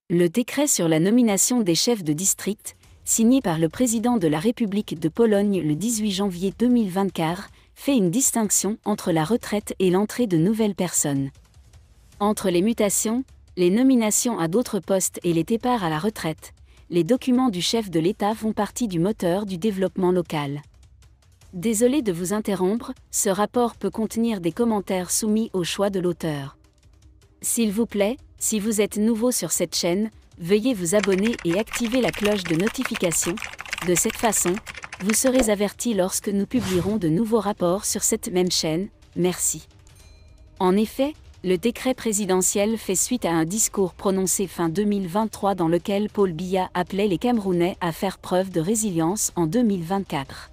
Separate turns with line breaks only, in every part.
Le décret sur la nomination des chefs de district, signé par le président de la République de Pologne le 18 janvier 2024, fait une distinction entre la retraite et l'entrée de nouvelles personnes. Entre les mutations, les nominations à d'autres postes et les départs à la retraite, les documents du chef de l'État font partie du moteur du développement local. Désolé de vous interrompre, ce rapport peut contenir des commentaires soumis au choix de l'auteur. S'il vous plaît, si vous êtes nouveau sur cette chaîne, veuillez vous abonner et activer la cloche de notification. De cette façon, vous serez averti lorsque nous publierons de nouveaux rapports sur cette même chaîne. Merci. En effet, le décret présidentiel fait suite à un discours prononcé fin 2023 dans lequel Paul Biya appelait les Camerounais à faire preuve de résilience en 2024.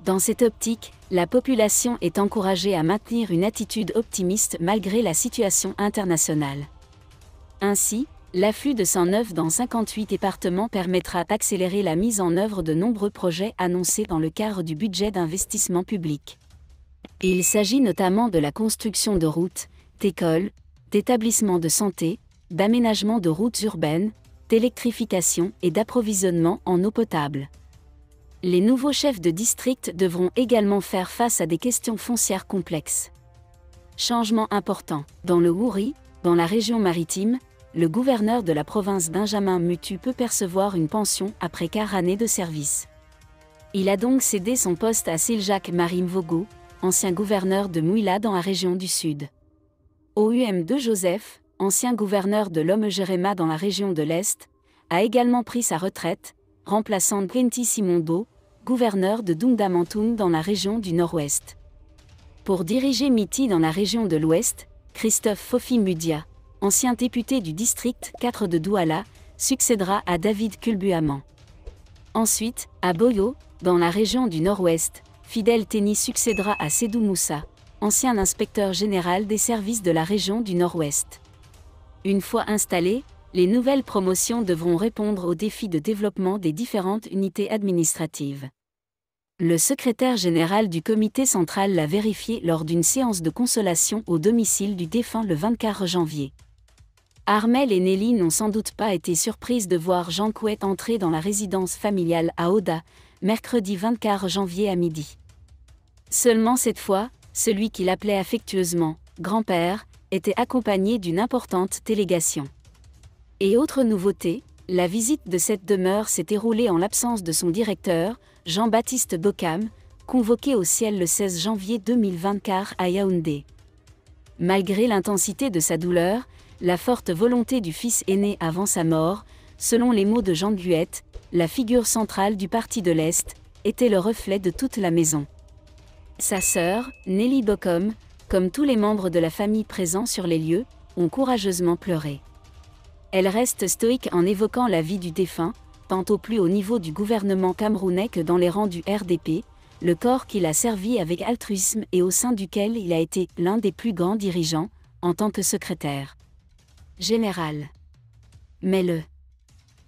Dans cette optique, la population est encouragée à maintenir une attitude optimiste malgré la situation internationale. Ainsi, l'afflux de 109 dans 58 départements permettra d'accélérer la mise en œuvre de nombreux projets annoncés dans le cadre du budget d'investissement public. Il s'agit notamment de la construction de routes, d'écoles, d'établissements de santé, d'aménagement de routes urbaines, d'électrification et d'approvisionnement en eau potable. Les nouveaux chefs de district devront également faire face à des questions foncières complexes. Changement important. Dans le Wouri, dans la région maritime, le gouverneur de la province Benjamin Mutu peut percevoir une pension après 4 années de service. Il a donc cédé son poste à Siljak Marim-Vogo, ancien gouverneur de Mouila dans la région du Sud. OUM2 Joseph, ancien gouverneur de l'Homme-Jéréma dans la région de l'Est, a également pris sa retraite, remplaçant Gwenty Simondo, gouverneur de Dundamantoum dans la région du Nord-Ouest. Pour diriger Miti dans la région de l'Ouest, Christophe Fofi Mudia, ancien député du district 4 de Douala, succédera à David Kulbuaman. Ensuite, à Boyo, dans la région du Nord-Ouest, Fidel Teni succédera à Sédou Moussa, ancien inspecteur général des services de la région du Nord-Ouest. Une fois installés, les nouvelles promotions devront répondre aux défis de développement des différentes unités administratives. Le secrétaire général du comité central l'a vérifié lors d'une séance de consolation au domicile du défunt le 24 janvier. Armel et Nelly n'ont sans doute pas été surprises de voir Jean Couette entrer dans la résidence familiale à Oda, mercredi 24 janvier à midi. Seulement cette fois, celui qu'il appelait affectueusement « grand-père » était accompagné d'une importante délégation. Et autre nouveauté, la visite de cette demeure s'est déroulée en l'absence de son directeur, Jean-Baptiste Bocam, convoqué au ciel le 16 janvier 2024 à Yaoundé. Malgré l'intensité de sa douleur, la forte volonté du fils aîné avant sa mort, selon les mots de Jean Guette, la figure centrale du Parti de l'Est, était le reflet de toute la maison. Sa sœur, Nelly Bocam, comme tous les membres de la famille présents sur les lieux, ont courageusement pleuré. Elle reste stoïque en évoquant la vie du défunt, tant au plus haut niveau du gouvernement camerounais que dans les rangs du RDP, le corps qu'il a servi avec altruisme et au sein duquel il a été l'un des plus grands dirigeants, en tant que secrétaire général. Mais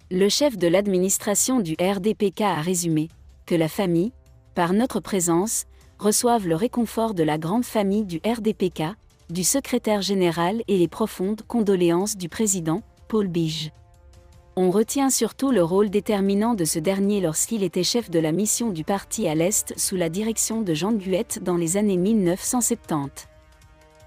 le chef de l'administration du RDPK a résumé que la famille, par notre présence, reçoive le réconfort de la grande famille du RDPK, du secrétaire général et les profondes condoléances du président, Paul Biya. On retient surtout le rôle déterminant de ce dernier lorsqu'il était chef de la mission du parti à l'Est sous la direction de Jean Guette dans les années 1970.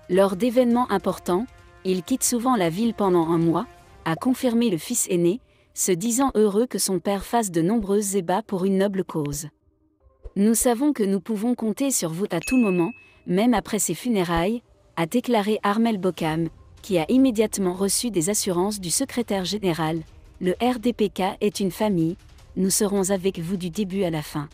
Lors d'événements importants, il quitte souvent la ville pendant un mois, a confirmé le fils aîné, se disant heureux que son père fasse de nombreux ébats pour une noble cause. Nous savons que nous pouvons compter sur vous à tout moment, même après ses funérailles, a déclaré Armel Bocam, qui a immédiatement reçu des assurances du secrétaire général. Le RDPK est une famille, nous serons avec vous du début à la fin.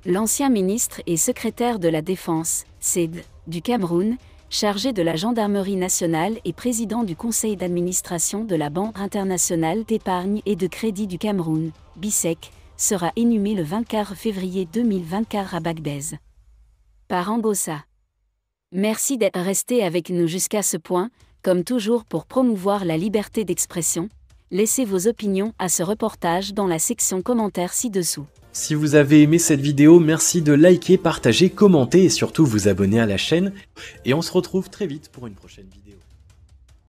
L'ancien ministre et secrétaire de la Défense, CED, du Cameroun, chargé de la gendarmerie nationale et président du conseil d'administration de la Banque internationale d'épargne et de crédit du Cameroun, BICEC, sera inhumé le 24 février 2024 à Bagbez. Par Angossa. Merci d'être resté avec nous jusqu'à ce point. Comme toujours pour promouvoir la liberté d'expression, laissez vos opinions à ce reportage dans la section commentaires ci-dessous.
Si vous avez aimé cette vidéo, merci de liker, partager, commenter et surtout vous abonner à la chaîne. Et on se retrouve très vite pour une prochaine vidéo.